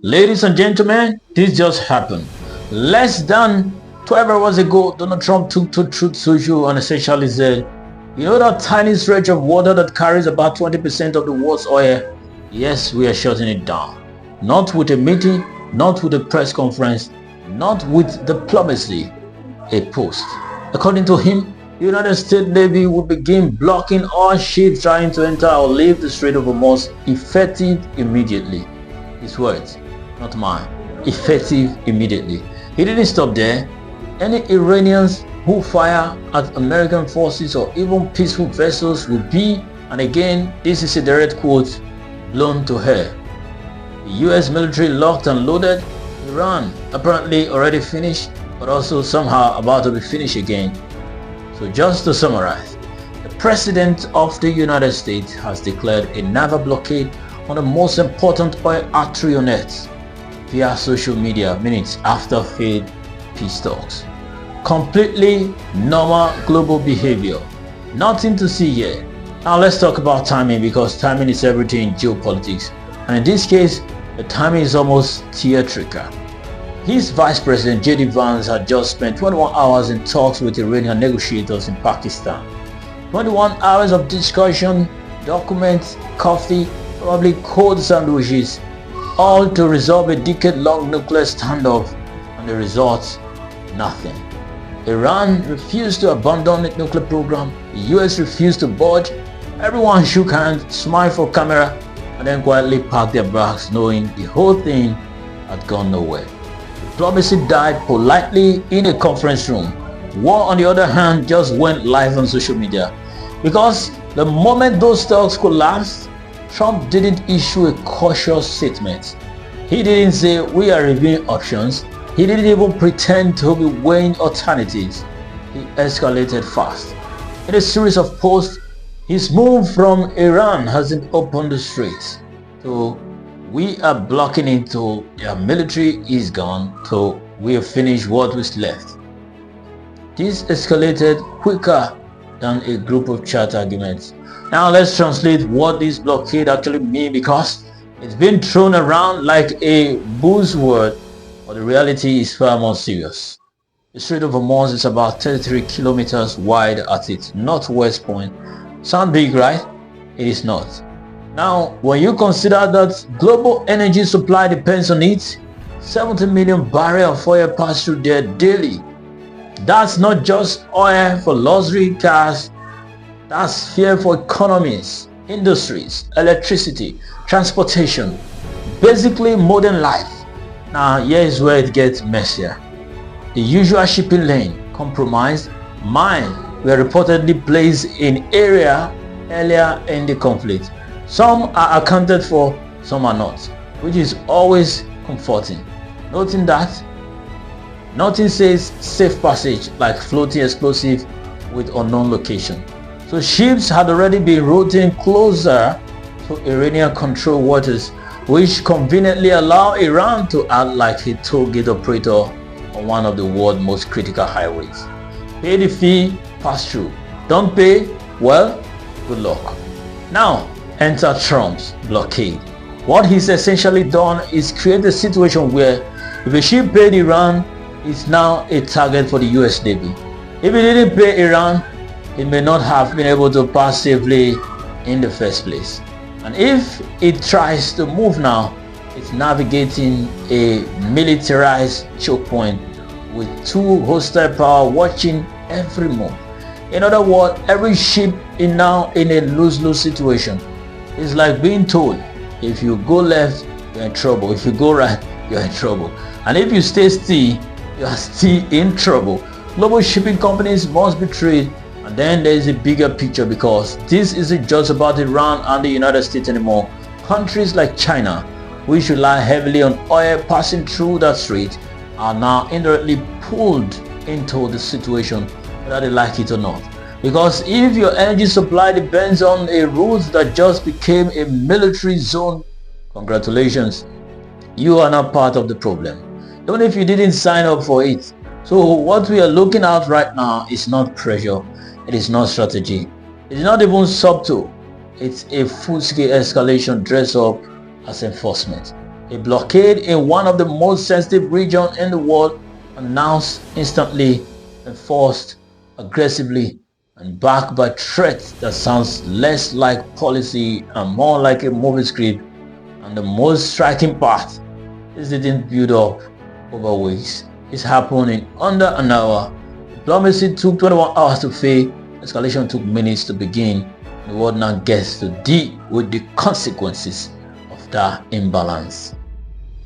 Ladies and gentlemen, this just happened. Less than 12 hours ago, Donald Trump took to Truth Social and essentially said, you know that tiny stretch of water that carries about 20% of the world's oil? Yes, we are shutting it down. Not with a meeting, not with a press conference, not with diplomacy, a post. According to him, the United States Navy would begin blocking all ships trying to enter or leave the Strait of Hormuz effective immediately. His words, not mine. Effective immediately. He didn't stop there. Any Iranians who fire at American forces or even peaceful vessels will be, and again this is a direct quote, blown to hell. The US military locked and loaded. Iran apparently already finished, but also somehow about to be finished again. So just to summarize, the President of the United States has declared a naval blockade on the most important oil artery on earth via social media minutes after failed peace talks. Completely normal global behavior. Nothing to see here. Now let's talk about timing, because timing is everything in geopolitics. And in this case, the timing is almost theatrical. His Vice President JD Vance had just spent 21 hours in talks with Iranian negotiators in Pakistan. 21 hours of discussion, documents, coffee, probably cold sandwiches, all to resolve a decade-long nuclear standoff, and the result, nothing. Iran refused to abandon its nuclear program, the US refused to budge, everyone shook hands, smiled for camera, and then quietly packed their bags knowing the whole thing had gone nowhere. Diplomacy died politely in a conference room. War, on the other hand, just went live on social media, because the moment those talks collapsed, Trump didn't issue a cautious statement. He didn't say we are reviewing options. He didn't even pretend to be weighing alternatives. He escalated fast. In a series of posts, his move from Iran hasn't opened the straits to we are blocking it, to their military is gone, to we have finished what was left. This escalated quicker than a group of chat arguments. Now let's translate what this blockade actually means, because it's been thrown around like a buzzword, but the reality is far more serious. The Strait of Hormuz is about 33 kilometers wide at its northwest point. Sound big, right? It is not. Now, when you consider that global energy supply depends on it, 70 million barrels of oil pass through there daily. That's not just oil for luxury cars, that's fuel for economies, industries, electricity, transportation, basically modern life. Now here is where it gets messier. The usual shipping lane compromised, mine were reportedly placed in area earlier in the conflict. Some are accounted for, some are not, which is always comforting. Noting that nothing says safe passage like floating explosive with unknown location. So ships had already been routing closer to Iranian controlled waters, which conveniently allow Iran to act like a toll gate operator on one of the world's most critical highways. Pay the fee, pass through. Don't pay, well, good luck. Now, enter Trump's blockade. What he's essentially done is create a situation where if a ship paid Iran, it's now a target for the US Navy. If it didn't pay Iran, it may not have been able to pass safely in the first place. And if it tries to move now, it's navigating a militarized choke point with two hostile powers watching every move. In other words, every ship is now in a lose-lose situation. It's like being told, if you go left, you're in trouble. If you go right, you're in trouble. And if you stay still, you are still in trouble. Global shipping companies must be treated. And then there is a bigger picture, because this isn't just about Iran and the United States anymore. Countries like China, which rely heavily on oil passing through that strait, are now indirectly pulled into the situation, whether they like it or not. Because if your energy supply depends on a route that just became a military zone, congratulations, you are not part of the problem, even if you didn't sign up for it. So what we are looking at right now is not pressure, it is not strategy, it is not even subtle, it's a full-scale escalation dressed up as enforcement. A blockade in one of the most sensitive regions in the world, announced instantly, enforced aggressively, and backed by threats that sounds less like policy and more like a movie script. And the most striking part is it didn't build up over weeks. It happened in under an hour. Diplomacy took 21 hours to fail. Escalation took minutes to begin. The world now gets to deal with the consequences of that imbalance.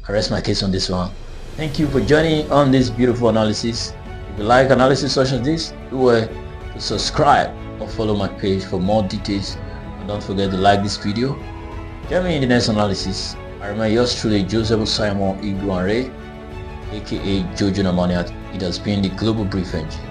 I rest my case on this one. Thank you for joining on this beautiful analysis. If you like analysis such as this, do well to subscribe or follow my page for more details. And don't forget to like this video. Join me in the next analysis. I remain yours truly, Joseph Simon Iguanre, aka Jojo Namaniat. It has been the Global Brief Engine.